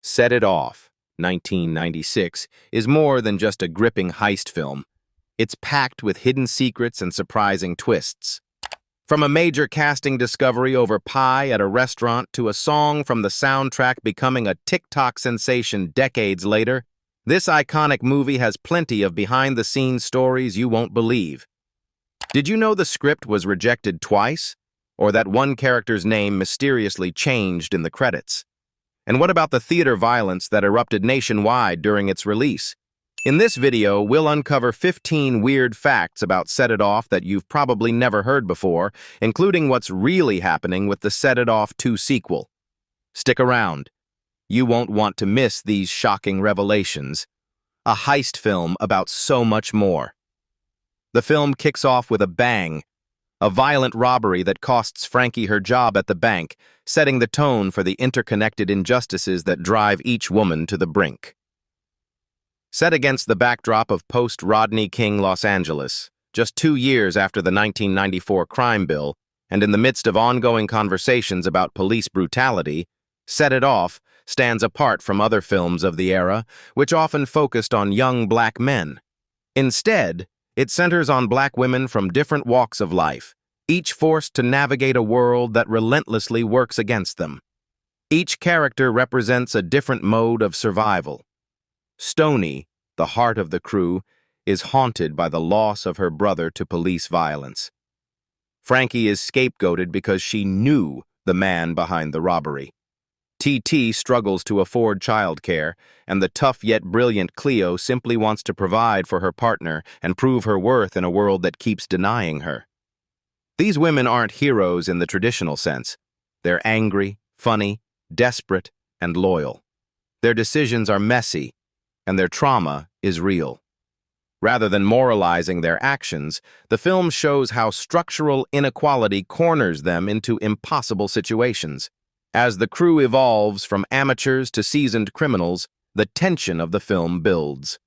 Set It Off, 1996, is more than just a gripping heist film. It's packed with hidden secrets and surprising twists. From a major casting discovery over pie at a restaurant to a song from the soundtrack becoming a TikTok sensation decades later, this iconic movie has plenty of behind-the-scenes stories you won't believe. Did you know the script was rejected twice? Or that one character's name mysteriously changed in the credits? And what about the theater violence that erupted nationwide during its release? In this video, we'll uncover 15 weird facts about Set It Off that you've probably never heard before, including what's really happening with the Set It Off 2 sequel. Stick around. You won't want to miss these shocking revelations. A heist film about so much more. The film kicks off with a bang. A violent robbery that costs Frankie her job at the bank, setting the tone for the interconnected injustices that drive each woman to the brink. Set against the backdrop of post-Rodney King Los Angeles, just 2 years after the 1994 crime bill, and in the midst of ongoing conversations about police brutality, Set It Off stands apart from other films of the era, which often focused on young black men. Instead, it centers on black women from different walks of life, each forced to navigate a world that relentlessly works against them. Each character represents a different mode of survival. Stoney, the heart of the crew, is haunted by the loss of her brother to police violence. Frankie is scapegoated because she knew the man behind the robbery. TT struggles to afford childcare, and the tough yet brilliant Cleo simply wants to provide for her partner and prove her worth in a world that keeps denying her. These women aren't heroes in the traditional sense. They're angry, funny, desperate, and loyal. Their decisions are messy, and their trauma is real. Rather than moralizing their actions, the film shows how structural inequality corners them into impossible situations. As the crew evolves from amateurs to seasoned criminals, the tension of the film builds.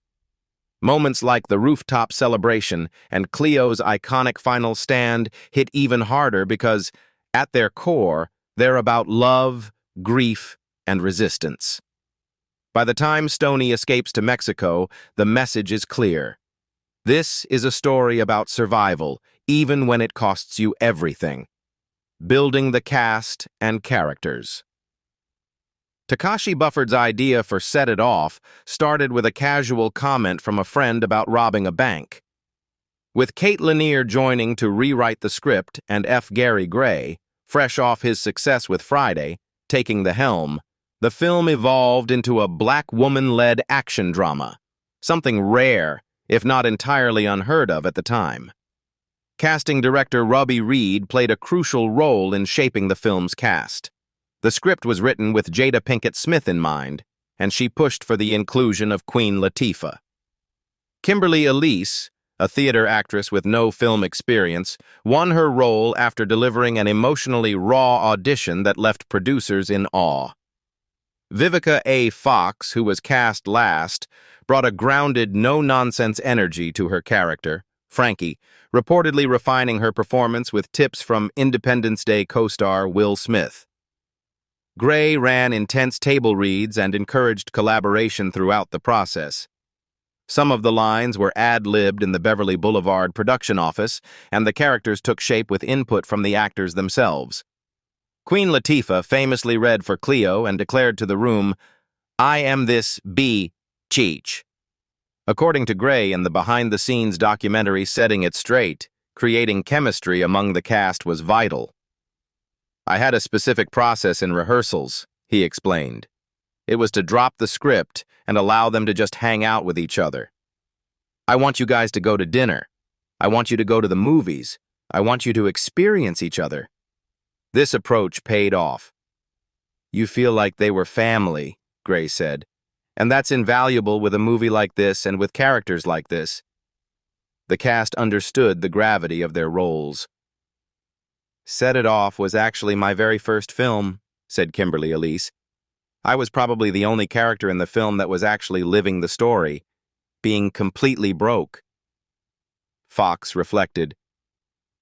Moments like the rooftop celebration and Cleo's iconic final stand hit even harder because, at their core, they're about love, grief, and resistance. By the time Stoney escapes to Mexico, the message is clear. This is a story about survival, even when it costs you everything. Building the cast and characters. Takashi Bufford's idea for Set It Off started with a casual comment from a friend about robbing a bank. With Kate Lanier joining to rewrite the script and F. Gary Gray, fresh off his success with Friday, taking the helm, the film evolved into a black woman-led action drama, something rare, if not entirely unheard of at the time. Casting director Robbie Reed played a crucial role in shaping the film's cast. The script was written with Jada Pinkett Smith in mind, and she pushed for the inclusion of Queen Latifah. Kimberly Elise, a theater actress with no film experience, won her role after delivering an emotionally raw audition that left producers in awe. Vivica A. Fox, who was cast last, brought a grounded, no-nonsense energy to her character, Frankie, reportedly refining her performance with tips from Independence Day co-star Will Smith. Gray ran intense table reads and encouraged collaboration throughout the process. Some of the lines were ad-libbed in the Beverly Boulevard production office, and the characters took shape with input from the actors themselves. Queen Latifah famously read for Cleo and declared to the room, "I am this Cheech." According to Gray in the behind-the-scenes documentary Setting It Straight, creating chemistry among the cast was vital. "I had a specific process in rehearsals," he explained. "It was to drop the script and allow them to just hang out with each other. I want you guys to go to dinner. I want you to go to the movies. I want you to experience each other." This approach paid off. "You feel like they were family," Gray said. "And that's invaluable with a movie like this and with characters like this." The cast understood the gravity of their roles. "Set It Off was actually my very first film," said Kimberly Elise. "I was probably the only character in the film that was actually living the story, being completely broke." Fox reflected.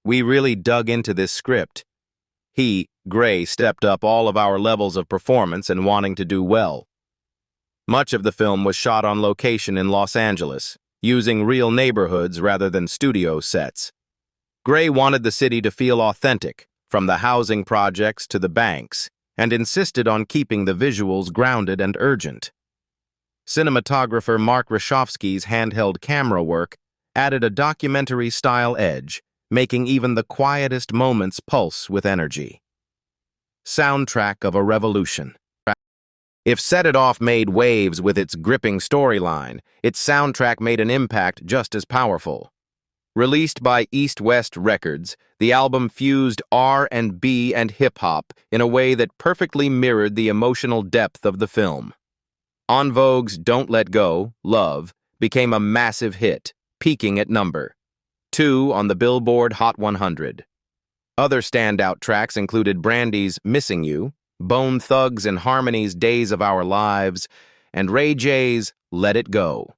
"We really dug into this script. Gray, stepped up all of our levels of performance and wanting to do well. Much of the film was shot on location in Los Angeles, using real neighborhoods rather than studio sets. Gray wanted the city to feel authentic, from the housing projects to the banks, and insisted on keeping the visuals grounded and urgent. Cinematographer Mark Rashofsky's handheld camera work added a documentary-style edge, making even the quietest moments pulse with energy. Soundtrack of a revolution. If Set It Off made waves with its gripping storyline, its soundtrack made an impact just as powerful. Released by East West Records, the album fused R&B and hip-hop in a way that perfectly mirrored the emotional depth of the film. En Vogue's Don't Let Go, Love, became a massive hit, peaking at number 2 on the Billboard Hot 100. Other standout tracks included Brandy's Missing You, Bone Thugs and Harmony's Days of Our Lives, and Ray J's Let It Go.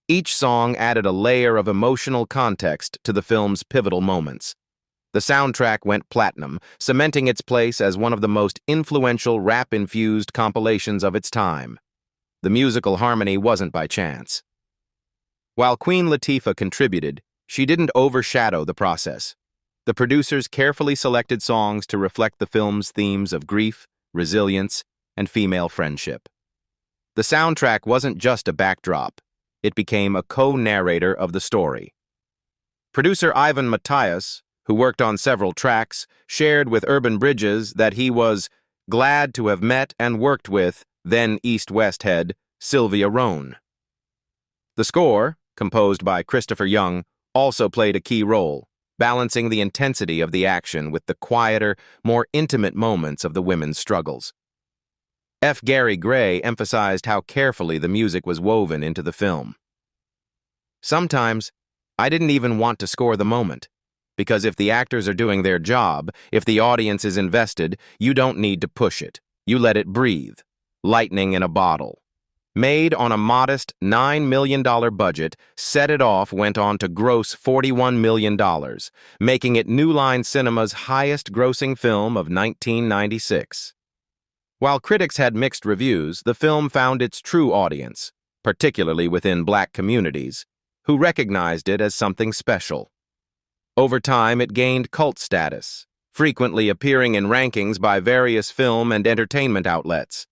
Each song added a layer of emotional context to the film's pivotal moments. The soundtrack went platinum, cementing its place as one of the most influential rap-infused compilations of its time. The musical harmony wasn't by chance. While Queen Latifah contributed, she didn't overshadow the process. The producers carefully selected songs to reflect the film's themes of grief, resilience, and female friendship. The soundtrack wasn't just a backdrop. It became a co-narrator of the story. Producer Ivan Matthias, who worked on several tracks, shared with Urban Bridges that he was glad to have met and worked with then East-West head Sylvia Rhone. The score, composed by Christopher Young, also played a key role, balancing the intensity of the action with the quieter, more intimate moments of the women's struggles. F. Gary Gray emphasized how carefully the music was woven into the film. Sometimes, I didn't even want to score the moment, because if the actors are doing their job, if the audience is invested, you don't need to push it. You let it breathe. Lightning in a bottle. Made on a modest $9 million budget, Set It Off went on to gross $41 million, making it New Line Cinema's highest-grossing film of 1996. While critics had mixed reviews, the film found its true audience, particularly within Black communities, who recognized it as something special. Over time, it gained cult status, frequently appearing in rankings by various film and entertainment outlets.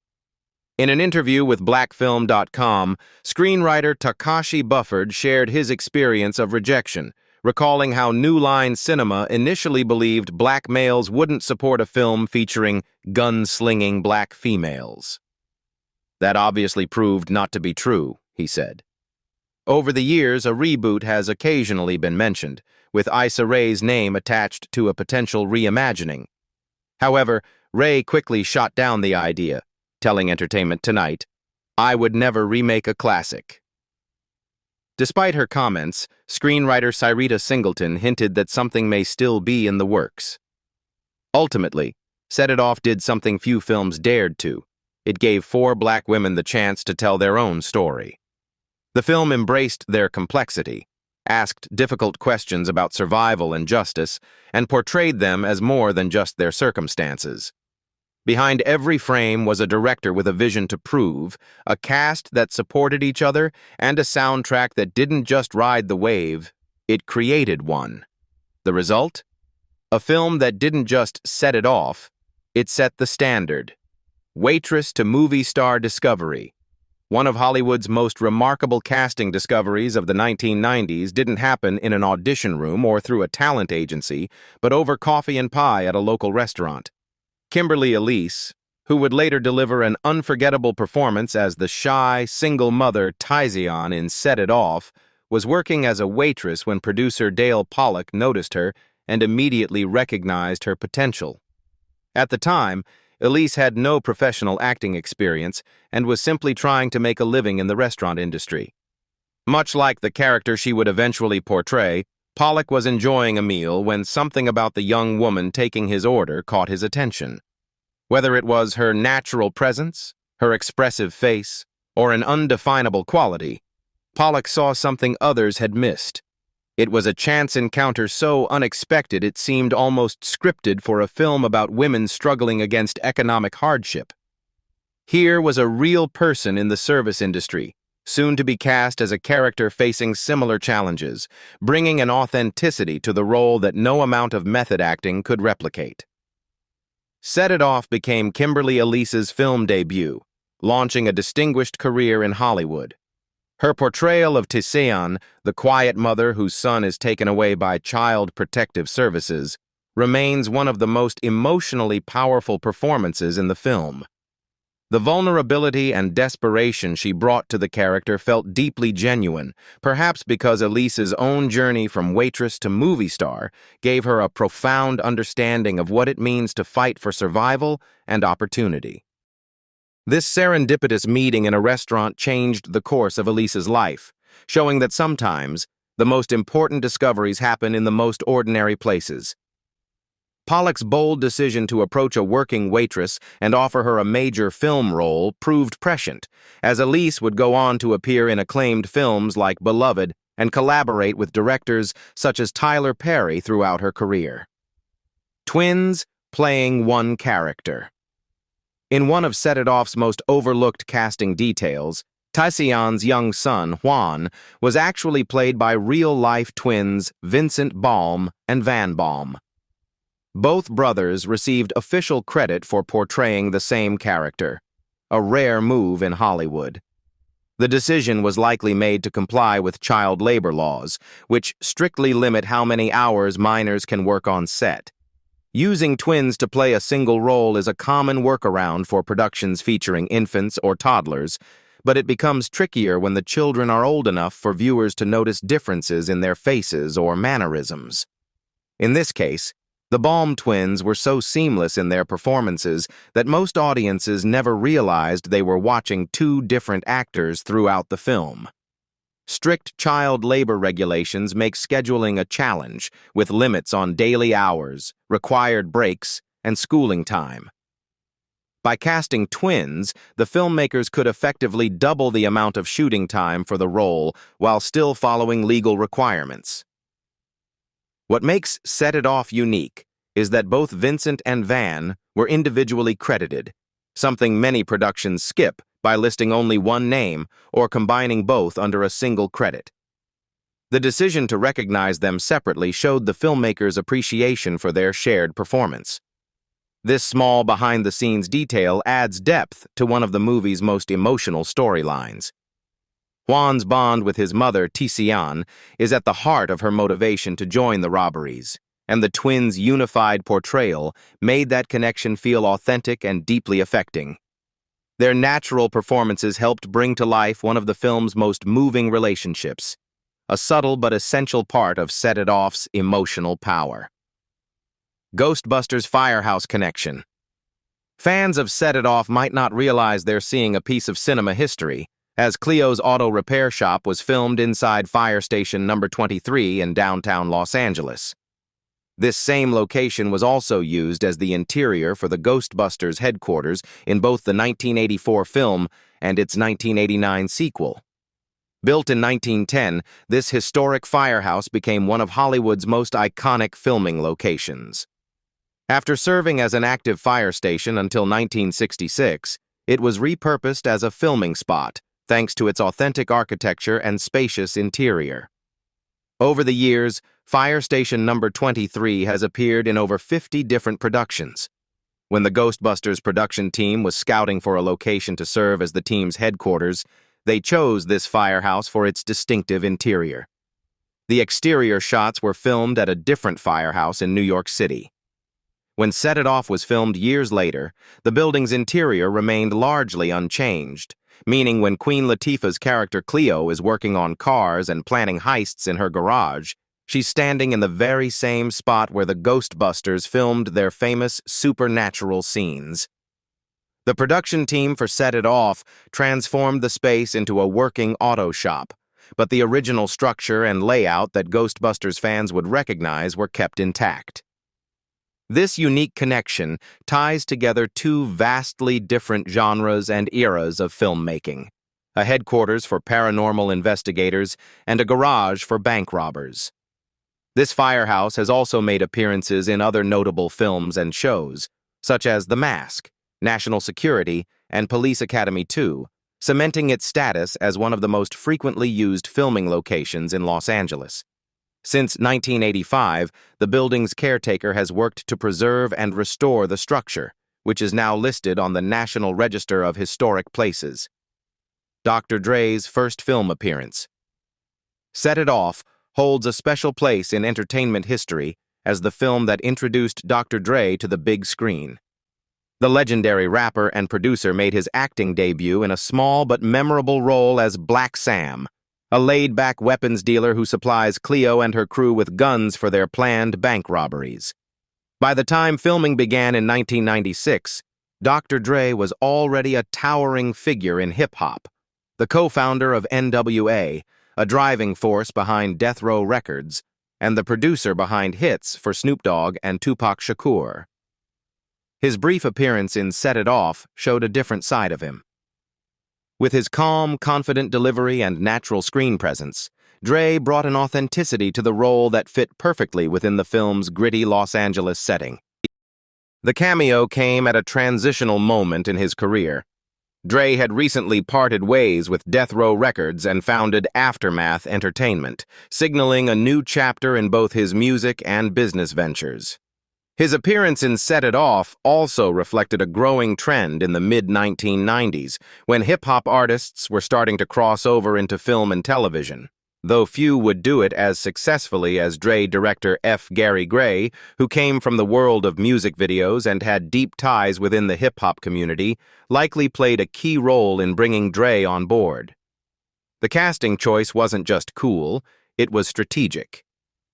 In an interview with BlackFilm.com, screenwriter Takashi Bufford shared his experience of rejection, recalling how New Line Cinema initially believed black males wouldn't support a film featuring gun-slinging black females. That obviously proved not to be true, he said. Over the years, a reboot has occasionally been mentioned, with Issa Rae's name attached to a potential reimagining. However, Rae quickly shot down the idea, telling Entertainment Tonight, "I would never remake a classic." Despite her comments, screenwriter Cyrita Singleton hinted that something may still be in the works. Ultimately, Set It Off did something few films dared to. It gave 4 black women the chance to tell their own story. The film embraced their complexity, asked difficult questions about survival and justice, and portrayed them as more than just their circumstances. Behind every frame was a director with a vision to prove, a cast that supported each other, and a soundtrack that didn't just ride the wave, it created one. The result? A film that didn't just set it off, it set the standard. Waitress to movie star discovery. One of Hollywood's most remarkable casting discoveries of the 1990s didn't happen in an audition room or through a talent agency, but over coffee and pie at a local restaurant. Kimberly Elise, who would later deliver an unforgettable performance as the shy, single mother Tizian in Set It Off, was working as a waitress when producer Dale Pollock noticed her and immediately recognized her potential. At the time, Elise had no professional acting experience and was simply trying to make a living in the restaurant industry. Much like the character she would eventually portray, Pollock was enjoying a meal when something about the young woman taking his order caught his attention. Whether it was her natural presence, her expressive face, or an undefinable quality, Pollock saw something others had missed. It was a chance encounter so unexpected it seemed almost scripted for a film about women struggling against economic hardship. Here was a real person in the service industry, soon to be cast as a character facing similar challenges, bringing an authenticity to the role that no amount of method acting could replicate. Set It Off became Kimberly Elise's film debut, launching a distinguished career in Hollywood. Her portrayal of Tisean, the quiet mother whose son is taken away by Child Protective Services, remains one of the most emotionally powerful performances in the film. The vulnerability and desperation she brought to the character felt deeply genuine, perhaps because Elise's own journey from waitress to movie star gave her a profound understanding of what it means to fight for survival and opportunity. This serendipitous meeting in a restaurant changed the course of Elise's life, showing that sometimes the most important discoveries happen in the most ordinary places. Pollock's bold decision to approach a working waitress and offer her a major film role proved prescient, as Elise would go on to appear in acclaimed films like Beloved and collaborate with directors such as Tyler Perry throughout her career. Twins playing one character. In one of Set It Off's most overlooked casting details, Tisean's young son, Juan, was actually played by real-life twins Vincent Baum and Van Baum. Both brothers received official credit for portraying the same character, a rare move in Hollywood. The decision was likely made to comply with child labor laws, which strictly limit how many hours minors can work on set. Using twins to play a single role is a common workaround for productions featuring infants or toddlers, but it becomes trickier when the children are old enough for viewers to notice differences in their faces or mannerisms. In this case, the Baum twins were so seamless in their performances that most audiences never realized they were watching two different actors throughout the film. Strict child labor regulations make scheduling a challenge, with limits on daily hours, required breaks, and schooling time. By casting twins, the filmmakers could effectively double the amount of shooting time for the role while still following legal requirements. What makes Set It Off unique is that both Vincent and Van were individually credited, something many productions skip by listing only one name or combining both under a single credit. The decision to recognize them separately showed the filmmakers' appreciation for their shared performance. This small behind-the-scenes detail adds depth to one of the movie's most emotional storylines. Juan's bond with his mother, Tisean, is at the heart of her motivation to join the robberies, and the twins' unified portrayal made that connection feel authentic and deeply affecting. Their natural performances helped bring to life one of the film's most moving relationships, a subtle but essential part of Set It Off's emotional power. Ghostbusters Firehouse Connection. Fans of Set It Off might not realize they're seeing a piece of cinema history, as Cleo's auto repair shop was filmed inside Fire Station Number 23 in downtown Los Angeles. This same location was also used as the interior for the Ghostbusters headquarters in both the 1984 film and its 1989 sequel. Built in 1910, this historic firehouse became one of Hollywood's most iconic filming locations. After serving as an active fire station until 1966, it was repurposed as a filming spot, thanks to its authentic architecture and spacious interior. Over the years, Fire Station Number 23 has appeared in over 50 different productions. When the Ghostbusters production team was scouting for a location to serve as the team's headquarters, they chose this firehouse for its distinctive interior. The exterior shots were filmed at a different firehouse in New York City. When Set It Off was filmed years later, the building's interior remained largely unchanged, meaning when Queen Latifah's character Cleo is working on cars and planning heists in her garage, she's standing in the very same spot where the Ghostbusters filmed their famous supernatural scenes. The production team for Set It Off transformed the space into a working auto shop, but the original structure and layout that Ghostbusters fans would recognize were kept intact. This unique connection ties together two vastly different genres and eras of filmmaking, a headquarters for paranormal investigators and a garage for bank robbers. This firehouse has also made appearances in other notable films and shows, such as The Mask, National Security, and Police Academy 2, cementing its status as one of the most frequently used filming locations in Los Angeles. Since 1985, the building's caretaker has worked to preserve and restore the structure, which is now listed on the National Register of Historic Places. Dr. Dre's first film appearance. Set It Off holds a special place in entertainment history as the film that introduced Dr. Dre to the big screen. The legendary rapper and producer made his acting debut in a small but memorable role as Black Sam, a laid-back weapons dealer who supplies Cleo and her crew with guns for their planned bank robberies. By the time filming began in 1996, Dr. Dre was already a towering figure in hip-hop, the co-founder of NWA, a driving force behind Death Row Records, and the producer behind hits for Snoop Dogg and Tupac Shakur. His brief appearance in Set It Off showed a different side of him. With his calm, confident delivery and natural screen presence, Dre brought an authenticity to the role that fit perfectly within the film's gritty Los Angeles setting. The cameo came at a transitional moment in his career. Dre had recently parted ways with Death Row Records and founded Aftermath Entertainment, signaling a new chapter in both his music and business ventures. His appearance in Set It Off also reflected a growing trend in the mid-1990s, when hip-hop artists were starting to cross over into film and television, though few would do it as successfully as Dre director F. Gary Gray, who came from the world of music videos and had deep ties within the hip-hop community, likely played a key role in bringing Dre on board. The casting choice wasn't just cool, it was strategic.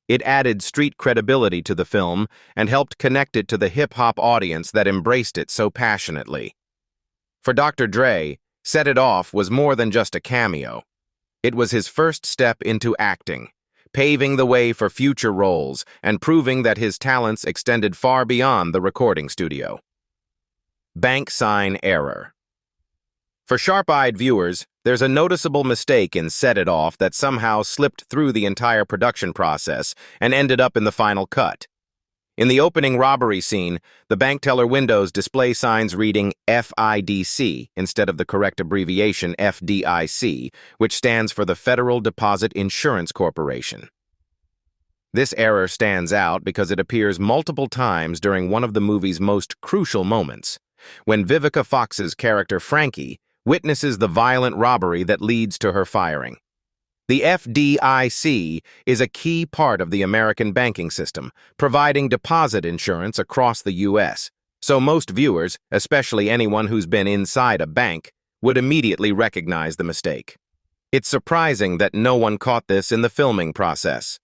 It added street credibility to the film and helped connect it to the hip-hop audience that embraced it so passionately. For Dr. Dre, Set It Off was more than just a cameo. It was his first step into acting, paving the way for future roles and proving that his talents extended far beyond the recording studio. Bank sign error. For sharp-eyed viewers, there's a noticeable mistake in Set It Off that somehow slipped through the entire production process and ended up in the final cut. In the opening robbery scene, the bank teller windows display signs reading FIDC instead of the correct abbreviation FDIC, which stands for the Federal Deposit Insurance Corporation. This error stands out because it appears multiple times during one of the movie's most crucial moments, when Vivica Fox's character Frankie witnesses the violent robbery that leads to her firing. The FDIC is a key part of the American banking system, providing deposit insurance across the U.S., so most viewers, especially anyone who's been inside a bank, would immediately recognize the mistake. It's surprising that no one caught this in the filming process.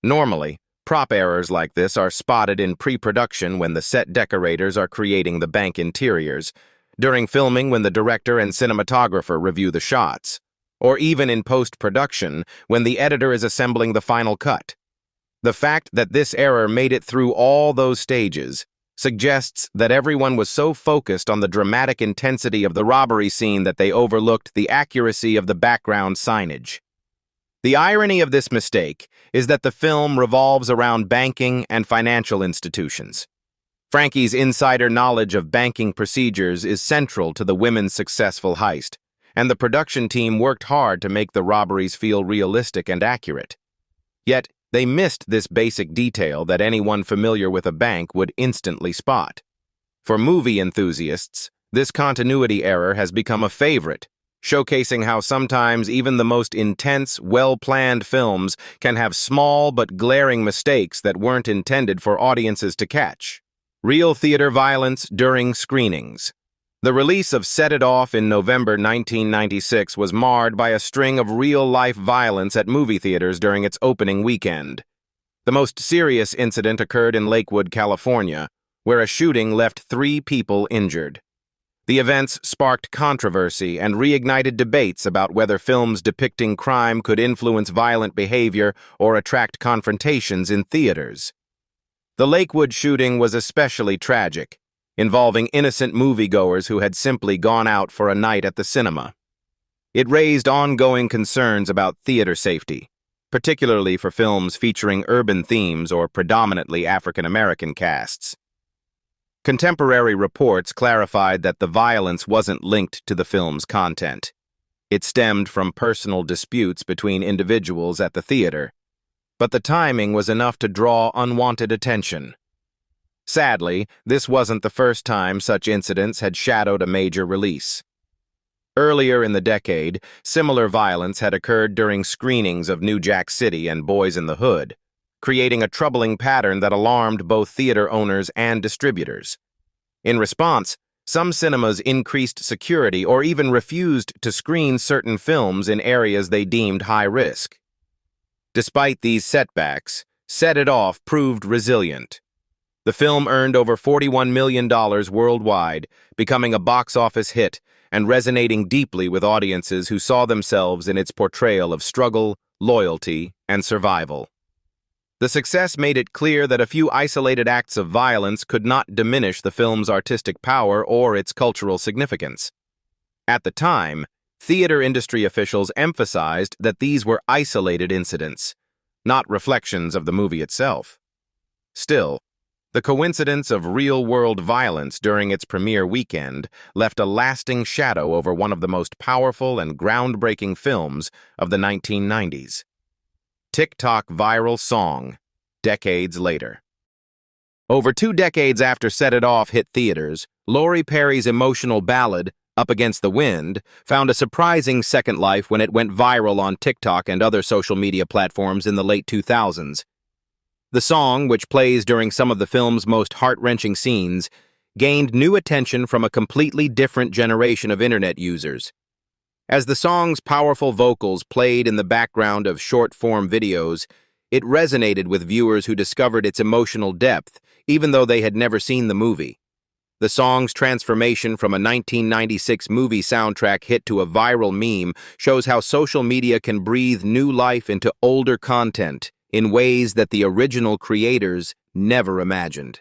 Normally, prop errors like this are spotted in pre-production when the set decorators are creating the bank interiors, during filming when the director and cinematographer review the shots, or even in post-production when the editor is assembling the final cut. The fact that this error made it through all those stages suggests that everyone was so focused on the dramatic intensity of the robbery scene that they overlooked the accuracy of the background signage. The irony of this mistake is that the film revolves around banking and financial institutions. Frankie's insider knowledge of banking procedures is central to the women's successful heist, and the production team worked hard to make the robberies feel realistic and accurate. Yet, they missed this basic detail that anyone familiar with a bank would instantly spot. For movie enthusiasts, this continuity error has become a favorite, showcasing how sometimes even the most intense, well-planned films can have small but glaring mistakes that weren't intended for audiences to catch. Real theater violence during screenings. The release of Set It Off in November 1996 was marred by a string of real-life violence at movie theaters during its opening weekend. The most serious incident occurred in Lakewood, California, where a shooting left 3 people injured. The events sparked controversy and reignited debates about whether films depicting crime could influence violent behavior or attract confrontations in theaters. The Lakewood shooting was especially tragic, involving innocent moviegoers who had simply gone out for a night at the cinema. It raised ongoing concerns about theater safety, particularly for films featuring urban themes or predominantly African-American casts. Contemporary reports clarified that the violence wasn't linked to the film's content. It stemmed from personal disputes between individuals at the theater, but the timing was enough to draw unwanted attention. Sadly, this wasn't the first time such incidents had shadowed a major release. Earlier in the decade, similar violence had occurred during screenings of New Jack City and Boys in the Hood, creating a troubling pattern that alarmed both theater owners and distributors. In response, some cinemas increased security or even refused to screen certain films in areas they deemed high risk. Despite these setbacks, Set It Off proved resilient. The film earned over $41 million worldwide, becoming a box office hit and resonating deeply with audiences who saw themselves in its portrayal of struggle, loyalty, and survival. The success made it clear that a few isolated acts of violence could not diminish the film's artistic power or its cultural significance. At the time, theater industry officials emphasized that these were isolated incidents, not reflections of the movie itself. Still, the coincidence of real-world violence during its premiere weekend left a lasting shadow over one of the most powerful and groundbreaking films of the 1990s. TikTok viral song, decades later. Over 2 decades after Set It Off hit theaters, Lori Perry's emotional ballad, Up Against the Wind, found a surprising second life when it went viral on TikTok and other social media platforms in the late 2000s. The song, which plays during some of the film's most heart-wrenching scenes, gained new attention from a completely different generation of internet users. As the song's powerful vocals played in the background of short-form videos, it resonated with viewers who discovered its emotional depth, even though they had never seen the movie. The song's transformation from a 1996 movie soundtrack hit to a viral meme shows how social media can breathe new life into older content in ways that the original creators never imagined.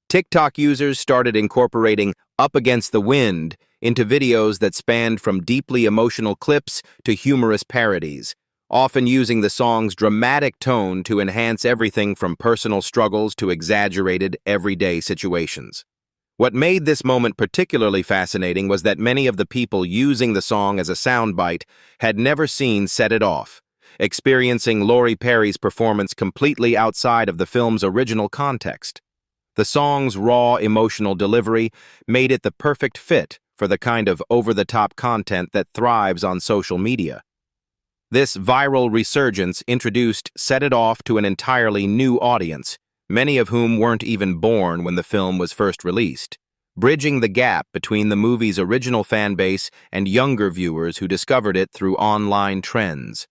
TikTok users started incorporating Up Against the Wind into videos that spanned from deeply emotional clips to humorous parodies, often using the song's dramatic tone to enhance everything from personal struggles to exaggerated everyday situations. What made this moment particularly fascinating was that many of the people using the song as a soundbite had never seen Set It Off, experiencing Lori Perry's performance completely outside of the film's original context. The song's raw emotional delivery made it the perfect fit for the kind of over-the-top content that thrives on social media. This viral resurgence introduced Set It Off to an entirely new audience, many of whom weren't even born when the film was first released, bridging the gap between the movie's original fan base and younger viewers who discovered it through online trends.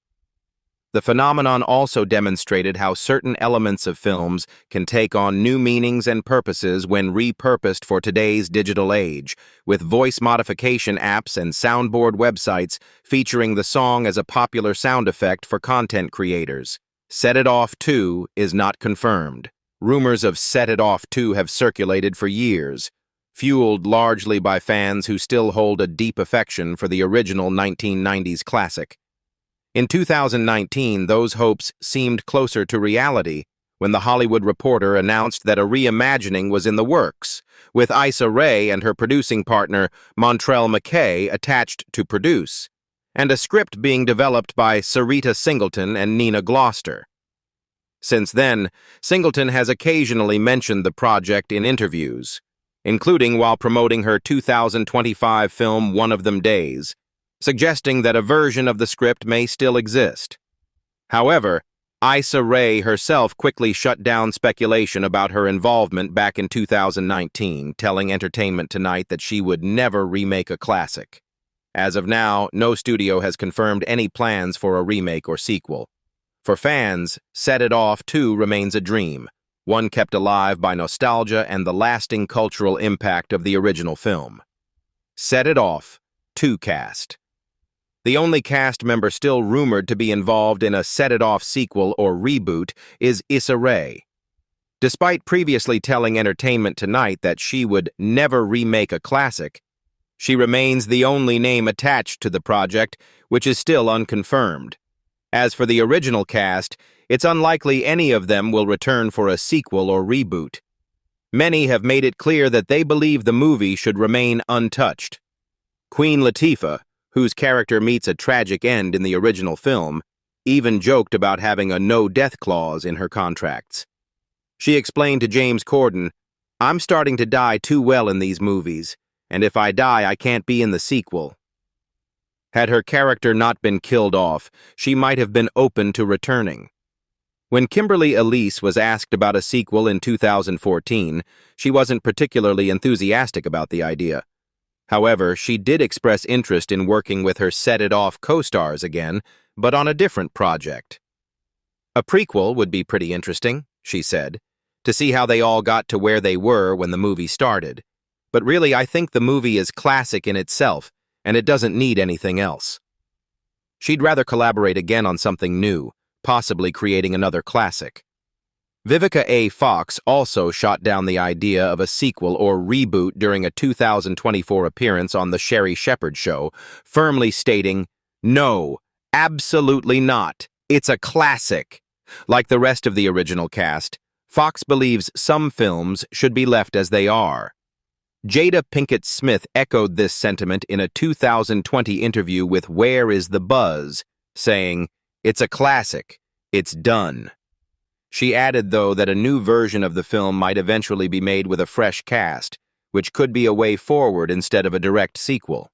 The phenomenon also demonstrated how certain elements of films can take on new meanings and purposes when repurposed for today's digital age, with voice modification apps and soundboard websites featuring the song as a popular sound effect for content creators. Set It Off 2 is not confirmed. Rumors of Set It Off 2 have circulated for years, fueled largely by fans who still hold a deep affection for the original 1990s classic. In 2019, those hopes seemed closer to reality when The Hollywood Reporter announced that a reimagining was in the works, with Issa Rae and her producing partner, Montrell McKay, attached to produce, and a script being developed by Sarita Singleton and Nina Gloucester. Since then, Singleton has occasionally mentioned the project in interviews, including while promoting her 2025 film One of Them Days, suggesting that a version of the script may still exist. However, Issa Rae herself quickly shut down speculation about her involvement back in 2019, telling Entertainment Tonight that she would never remake a classic. As of now, no studio has confirmed any plans for a remake or sequel. For fans, Set It Off 2 remains a dream, one kept alive by nostalgia and the lasting cultural impact of the original film. Set It Off 2 cast. The only cast member still rumored to be involved in a Set It Off sequel or reboot is Issa Rae. Despite previously telling Entertainment Tonight that she would never remake a classic, she remains the only name attached to the project, which is still unconfirmed. As for the original cast, it's unlikely any of them will return for a sequel or reboot. Many have made it clear that they believe the movie should remain untouched. Queen Latifah, whose character meets a tragic end in the original film, even joked about having a no-death clause in her contracts. She explained to James Corden, "I'm starting to die too well in these movies, and if I die, I can't be in the sequel." Had her character not been killed off, she might have been open to returning. When Kimberly Elise was asked about a sequel in 2014, she wasn't particularly enthusiastic about the idea. However, she did express interest in working with her Set It Off co-stars again, but on a different project. "A prequel would be pretty interesting," she said, "to see how they all got to where they were when the movie started. But really, I think the movie is classic in itself, and it doesn't need anything else." She'd rather collaborate again on something new, possibly creating another classic. Vivica A. Fox also shot down the idea of a sequel or reboot during a 2024 appearance on The Sherry Shepherd Show, firmly stating, "No, absolutely not. It's a classic." Like the rest of the original cast, Fox believes some films should be left as they are. Jada Pinkett Smith echoed this sentiment in a 2020 interview with Where is the Buzz, saying, "It's a classic. It's done." She added, though, that a new version of the film might eventually be made with a fresh cast, which could be a way forward instead of a direct sequel.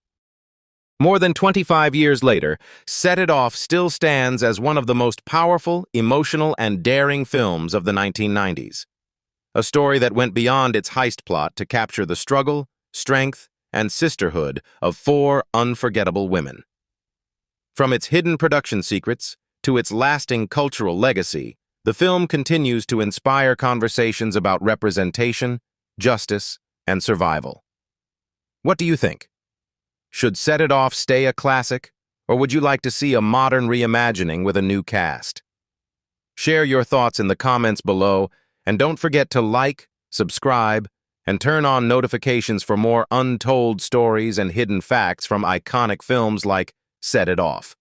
More than 25 years later, Set It Off still stands as one of the most powerful, emotional, and daring films of the 1990s. A story that went beyond its heist plot to capture the struggle, strength, and sisterhood of four unforgettable women. From its hidden production secrets to its lasting cultural legacy, the film continues to inspire conversations about representation, justice, and survival. What do you think? Should Set It Off stay a classic, or would you like to see a modern reimagining with a new cast? Share your thoughts in the comments below, and don't forget to like, subscribe, and turn on notifications for more untold stories and hidden facts from iconic films like Set It Off.